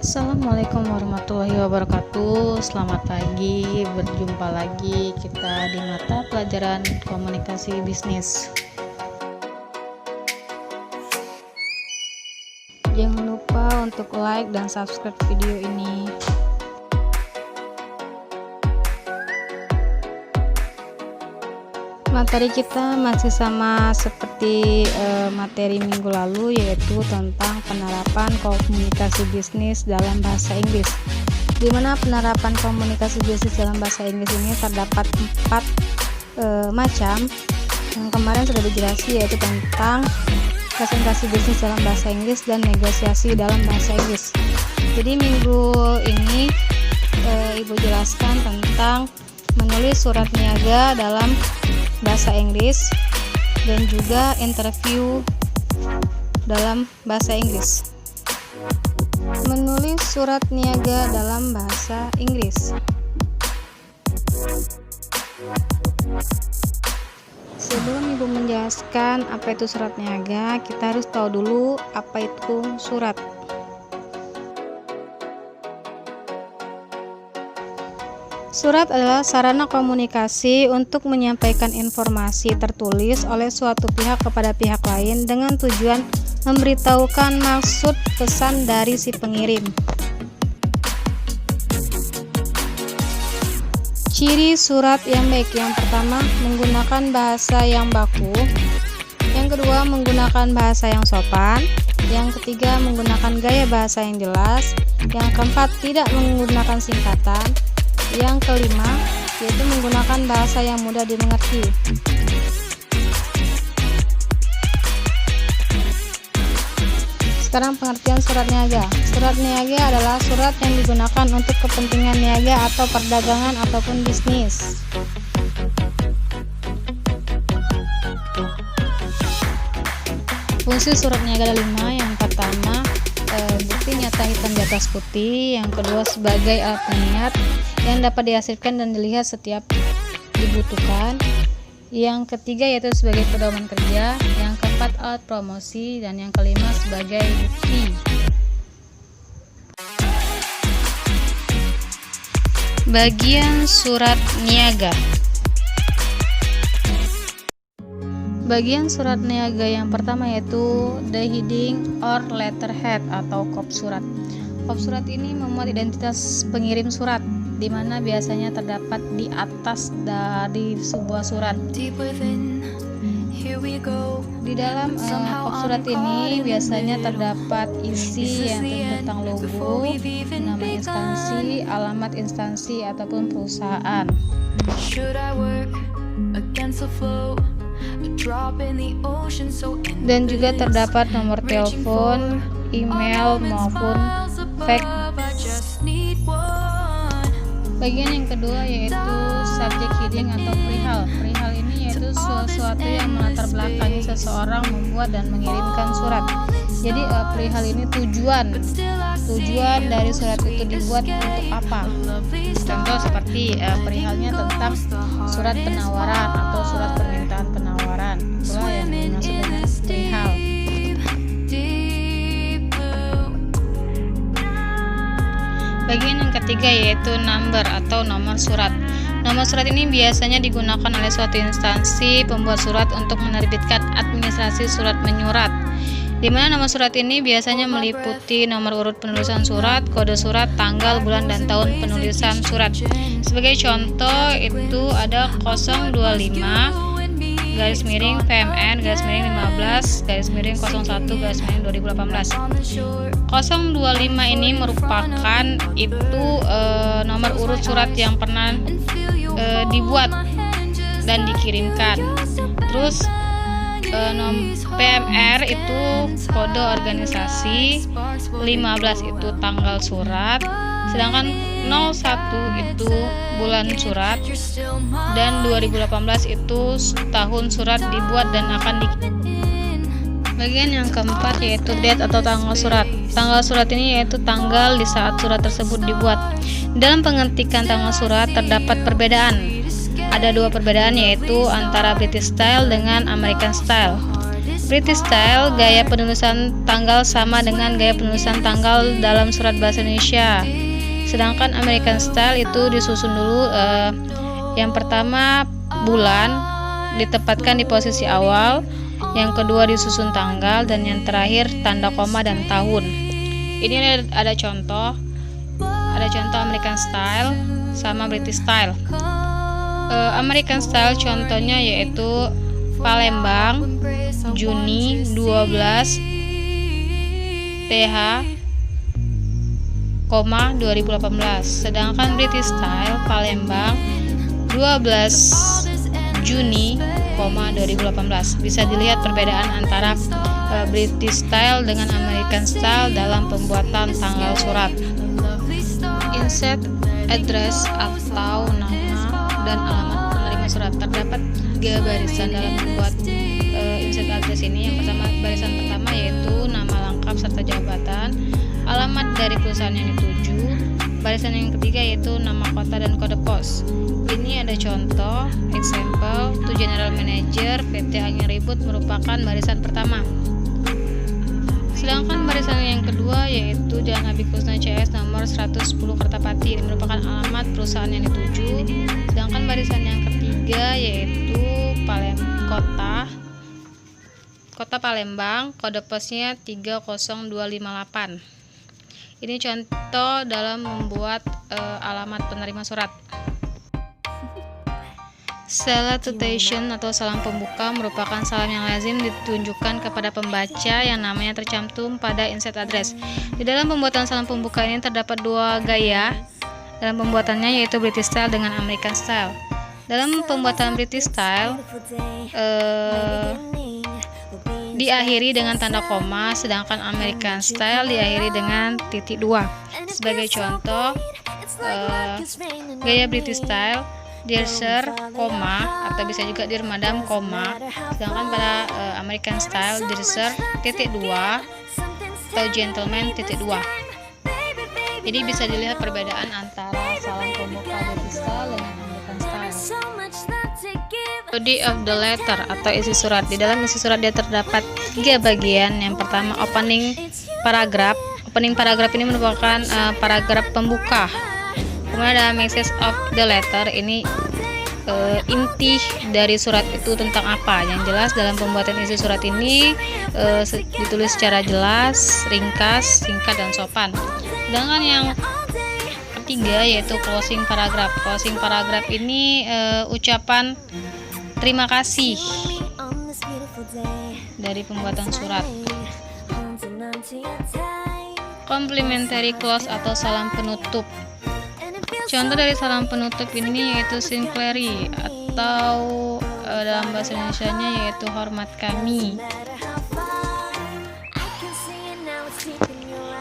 Assalamualaikum warahmatullahi wabarakatuh. Selamat pagi, berjumpa lagi kita di mata pelajaran komunikasi bisnis. Jangan lupa untuk like dan subscribe video ini. Materi kita masih sama seperti materi minggu lalu, yaitu tentang penerapan komunikasi bisnis dalam bahasa Inggris, di mana penerapan komunikasi bisnis dalam bahasa Inggris ini terdapat 4 macam. Yang kemarin sudah dijelaskan, yaitu tentang presentasi bisnis dalam bahasa Inggris dan negosiasi dalam bahasa Inggris. Jadi minggu ini Ibu jelaskan tentang menulis surat niaga dalam bahasa Inggris dan juga interview dalam bahasa Inggris. Menulis surat niaga dalam bahasa Inggris. Sebelum Ibu menjelaskan apa itu surat niaga, kita harus tahu dulu apa itu surat. Surat adalah sarana komunikasi untuk menyampaikan informasi tertulis oleh suatu pihak kepada pihak lain dengan tujuan memberitahukan maksud pesan dari si pengirim. Ciri surat yang baik: yang pertama, menggunakan bahasa yang baku; yang kedua, menggunakan bahasa yang sopan; yang ketiga, menggunakan gaya bahasa yang jelas; yang keempat, tidak menggunakan singkatan; yang kelima, yaitu menggunakan bahasa yang mudah dimengerti. Sekarang pengertian surat niaga. Surat niaga adalah surat yang digunakan untuk kepentingan niaga atau perdagangan ataupun bisnis. Fungsi surat niaga ada 5. Yang pertama, bukti nyata hitam di atas putih; yang kedua, sebagai alat pengingat yang dapat dihasilkan dan dilihat setiap dibutuhkan; yang ketiga, yaitu sebagai pedoman kerja; yang keempat, alat promosi; dan yang kelima, sebagai bukti. Bagian surat niaga. Bagian surat niaga yang pertama yaitu the heading or letterhead atau kop surat. Kop surat ini memuat identitas pengirim surat, di mana biasanya terdapat di atas dari sebuah surat. Di dalam kop surat ini biasanya terdapat isi yang tentang logo, nama instansi, alamat instansi ataupun perusahaan. Dan juga terdapat nomor telepon, email maupun fax. Bagian yang kedua yaitu subject heading atau perihal. Perihal ini yaitu sesuatu yang melatar belakangi seseorang membuat dan mengirimkan surat. Jadi perihal ini tujuan dari surat itu dibuat untuk apa. Contoh seperti perihalnya tentang surat penawaran atau surat permintaan penawaran. Itulah yang dimaksud dengan perihal. Bagian yang ketiga yaitu number atau nomor surat. Nomor surat ini biasanya digunakan oleh suatu instansi pembuat surat untuk menerbitkan administrasi surat menyurat, di mana nomor surat ini biasanya meliputi nomor urut penulisan surat, kode surat, tanggal, bulan, dan tahun penulisan surat. Sebagai contoh itu ada 025 garis miring PMN garis miring 15 garis miring 01 garis miring 2018. 025 ini merupakan itu nomor urut surat yang pernah dibuat dan dikirimkan. Terus PMR itu kode organisasi, 15 itu tanggal surat, sedangkan 01 itu bulan surat, dan 2018 itu tahun surat dibuat dan akan Bagian yang keempat yaitu date atau tanggal surat. Tanggal surat ini yaitu tanggal di saat surat tersebut dibuat. Dalam pengetikan tanggal surat terdapat perbedaan. Ada 2 perbedaan, yaitu antara British style dengan American style. British style, gaya penulisan tanggal sama dengan gaya penulisan tanggal dalam surat bahasa Indonesia. Sedangkan American style itu disusun dulu. Yang pertama bulan ditempatkan di posisi awal, yang kedua disusun tanggal, dan yang terakhir tanda koma dan tahun. Ini ada contoh American style sama British style. American style contohnya yaitu Palembang Juni 12 TH, 2018. Sedangkan British style Palembang 12 Juni, 2018. Bisa dilihat perbedaan antara British style dengan American style dalam pembuatan tanggal surat. Insert address atau nama dan alamat penerima surat. Terdapat 3 barisan dalam membuat insert address ini. Yang pertama, barisan pertama yaitu nama lengkap serta jabatan, alamat dari perusahaan yang dituju. Barisan yang ketiga yaitu nama kota dan kode pos. Ini ada contoh, example, to General Manager PT Angin Ribut merupakan barisan pertama. Sedangkan barisan yang kedua yaitu Jalan Habib Kusna CS nomor 110 Kertapati, ini merupakan alamat perusahaan yang dituju. Sedangkan barisan yang ketiga yaitu Kota Palembang, kode posnya 30258. Ini contoh dalam membuat alamat penerima surat. Salutation atau salam pembuka merupakan salam yang lazim ditunjukkan kepada pembaca yang namanya tercantum pada insert address. Di dalam pembuatan salam pembuka ini terdapat 2 gaya dalam pembuatannya, yaitu British style dengan American style. Dalam pembuatan British style diakhiri dengan tanda koma, sedangkan American style diakhiri dengan titik 2. Sebagai contoh, gaya British style Dear Sir, koma, atau bisa juga Dear Madam, koma. Sedangkan pada American style Dear Sir, titik 2, atau Gentleman, titik 2. Jadi bisa dilihat perbedaan antara salam pembuka British style dengan American style. Body of the letter atau isi surat. Di dalam isi surat dia terdapat 3 bagian. Yang pertama opening paragraph. Opening paragraph ini merupakan paragraf pembuka. Kemudian ada message of the letter. Ini inti dari surat itu tentang apa. Yang jelas dalam pembuatan isi surat ini ditulis secara jelas, ringkas, singkat, dan sopan. Sedangkan yang ketiga yaitu closing paragraph. Closing paragraph ini ucapan terima kasih dari pembuatan surat. Complimentary close atau salam penutup. Contoh dari salam penutup ini yaitu Sinclairi, atau dalam bahasa Indonesianya yaitu hormat kami.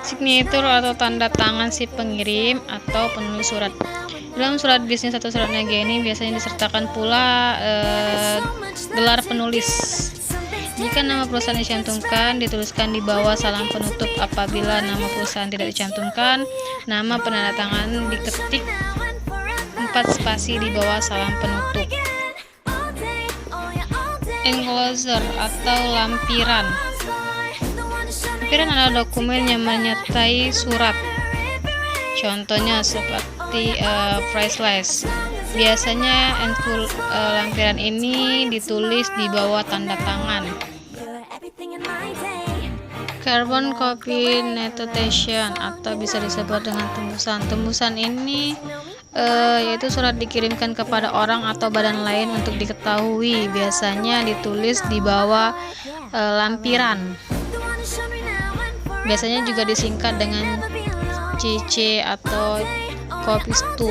Signature atau tanda tangan si pengirim atau penulis surat. Dalam surat bisnis atau surat niaga ini biasanya disertakan pula gelar penulis. Jika nama perusahaan dicantumkan, dituliskan di bawah salam penutup. Apabila nama perusahaan tidak dicantumkan, nama penandatangan diketik 4 spasi di bawah salam penutup. Enclosure atau lampiran. Lampiran adalah dokumen yang menyertai surat. Contohnya seperti price list. Biasanya lampiran ini ditulis di bawah tanda tangan. Carbon copy notation atau bisa disebut dengan tembusan. Tembusan ini yaitu surat dikirimkan kepada orang atau badan lain untuk diketahui. Biasanya ditulis di bawah lampiran. Biasanya juga disingkat dengan CC atau copies to.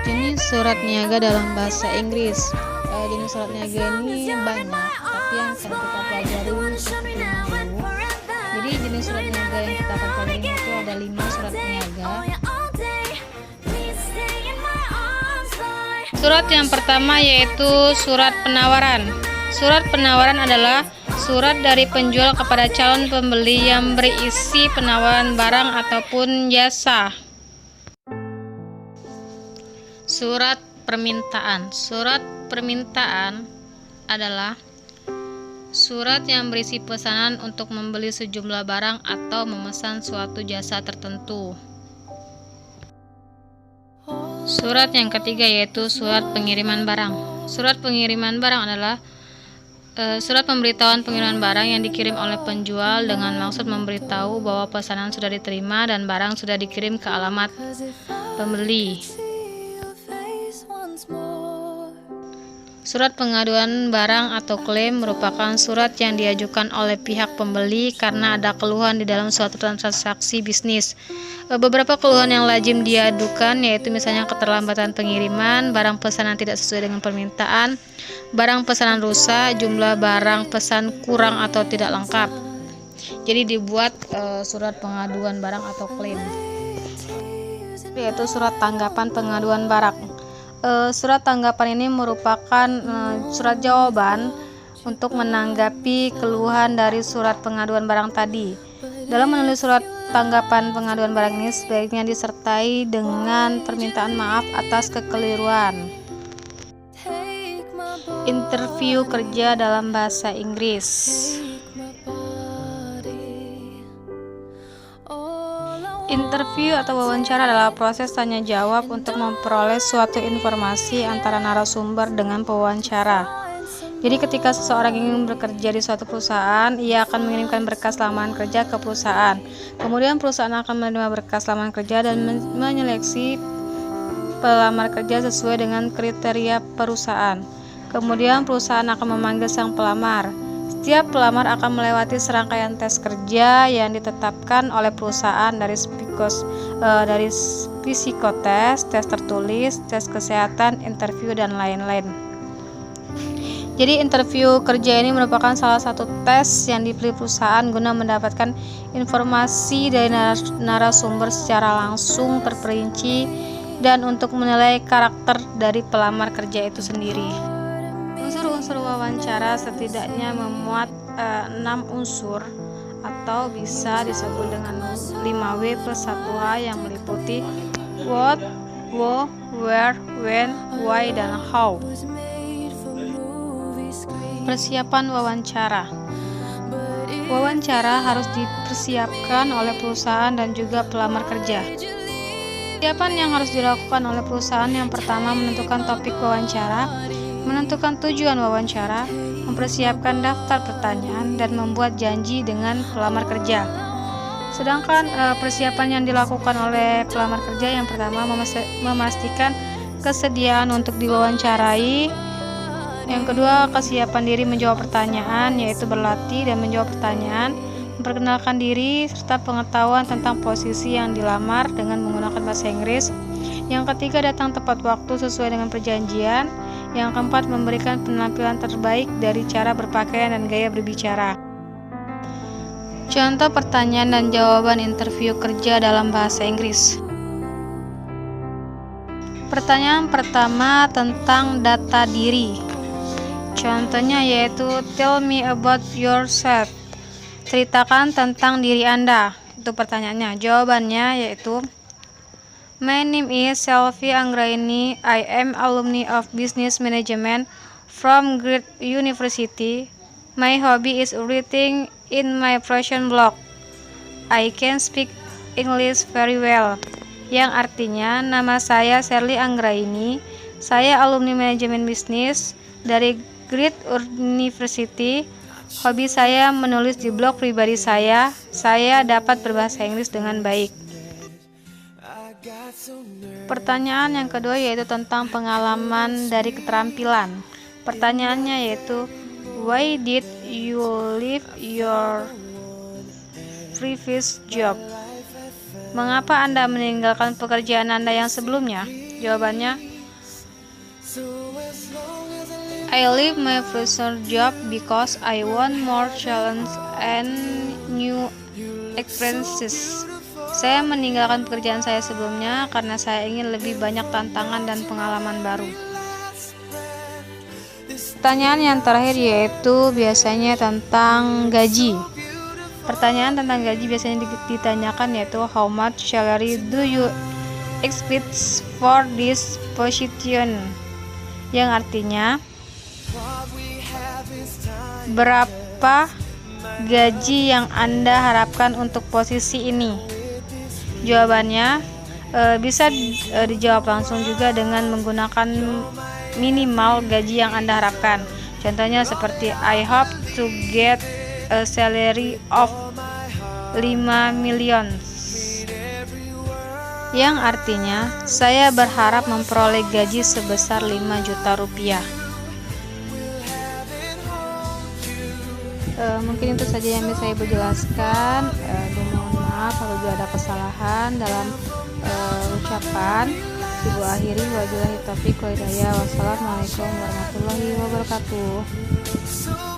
Jenis surat niaga dalam bahasa Inggris. Jenis surat niaga ini banyak, tapi yang akan kita pelajari seperti ini. Jadi jenis surat niaga yang kita akan pelajari itu ada 5 surat niaga. Surat yang pertama yaitu surat penawaran. Surat penawaran adalah surat dari penjual kepada calon pembeli yang berisi penawaran barang ataupun jasa. Surat permintaan. Surat permintaan adalah surat yang berisi pesanan untuk membeli sejumlah barang atau memesan suatu jasa tertentu. Surat yang ketiga yaitu surat pengiriman barang. Surat pengiriman barang adalah surat pemberitahuan pengiriman barang yang dikirim oleh penjual dengan maksud memberitahu bahwa pesanan sudah diterima dan barang sudah dikirim ke alamat pembeli. Surat pengaduan barang atau klaim merupakan surat yang diajukan oleh pihak pembeli karena ada keluhan di dalam suatu transaksi bisnis. Beberapa keluhan yang lazim diadukan yaitu misalnya keterlambatan pengiriman, barang pesanan tidak sesuai dengan permintaan, barang pesanan rusak, jumlah barang pesan kurang atau tidak lengkap. Jadi dibuat surat pengaduan barang atau klaim, yaitu surat tanggapan pengaduan barang. Surat tanggapan ini merupakan surat jawaban untuk menanggapi keluhan dari surat pengaduan barang tadi. Dalam menulis surat tanggapan pengaduan barang ini sebaiknya disertai dengan permintaan maaf atas kekeliruan. Interview kerja dalam bahasa Inggris. Interview atau wawancara adalah proses tanya jawab untuk memperoleh suatu informasi antara narasumber dengan pewawancara. Jadi ketika seseorang ingin bekerja di suatu perusahaan, ia akan mengirimkan berkas lamaran kerja ke perusahaan. Kemudian perusahaan akan menerima berkas lamaran kerja dan menyeleksi pelamar kerja sesuai dengan kriteria perusahaan. Kemudian perusahaan akan memanggil sang pelamar. Setiap pelamar akan melewati serangkaian tes kerja yang ditetapkan oleh perusahaan dari psikotes, tes tertulis, tes kesehatan, interview, dan lain-lain. Jadi interview kerja ini merupakan salah satu tes yang dipilih perusahaan guna mendapatkan informasi dari narasumber secara langsung terperinci dan untuk menilai karakter dari pelamar kerja itu sendiri. Unsur-unsur wawancara setidaknya memuat 6 unsur atau bisa disebut dengan 5W+1H yang meliputi what, who, where, when, why, dan how. Persiapan wawancara. Wawancara harus dipersiapkan oleh perusahaan dan juga pelamar kerja. Persiapan yang harus dilakukan oleh perusahaan yang pertama menentukan topik wawancara, menentukan tujuan wawancara, mempersiapkan daftar pertanyaan, dan membuat janji dengan pelamar kerja. Sedangkan persiapan yang dilakukan oleh pelamar kerja yang pertama memastikan kesediaan untuk diwawancarai. Yang kedua, kesiapan diri menjawab pertanyaan, yaitu berlatih dan menjawab pertanyaan, memperkenalkan diri, serta pengetahuan tentang posisi yang dilamar dengan menggunakan bahasa Inggris. Yang ketiga, datang tepat waktu sesuai dengan perjanjian. Yang keempat, memberikan penampilan terbaik dari cara berpakaian dan gaya berbicara. Contoh pertanyaan dan jawaban interview kerja dalam bahasa Inggris. Pertanyaan pertama tentang data diri. Contohnya yaitu tell me about yourself. Ceritakan tentang diri Anda. Itu pertanyaannya. Jawabannya yaitu my name is Selvi Anggraini. I am alumni of Business Management from Great University. My hobby is writing in my fashion blog. I can speak English very well. Yang artinya, nama saya Selvi Anggraini. Saya alumni manajemen bisnis dari Great University. Hobi saya menulis di blog pribadi saya. Saya dapat berbahasa Inggris dengan baik. Pertanyaan yang kedua yaitu tentang pengalaman dari keterampilan. Pertanyaannya yaitu why did you leave your previous job? Mengapa Anda meninggalkan pekerjaan Anda yang sebelumnya? Jawabannya, I leave my present job because I want more challenge and new experiences. Saya meninggalkan pekerjaan saya sebelumnya karena saya ingin lebih banyak tantangan dan pengalaman baru. Pertanyaan yang terakhir yaitu biasanya tentang gaji. Pertanyaan tentang gaji biasanya ditanyakan yaitu how much salary do you expects for this position, yang artinya berapa gaji yang Anda harapkan untuk posisi ini. Jawabannya bisa dijawab langsung juga dengan menggunakan minimal gaji yang Anda harapkan. Contohnya seperti I hope to get a salary of 5 million, yang artinya saya berharap memperoleh gaji sebesar 5 juta rupiah. Mungkin itu saja yang bisa Ibu jelaskan. Mohon maaf apabila ada kesalahan dalam ucapan. Ibu akhiri, wabillahi taufiq wal hidayah. Wassalamualaikum warahmatullahi wabarakatuh.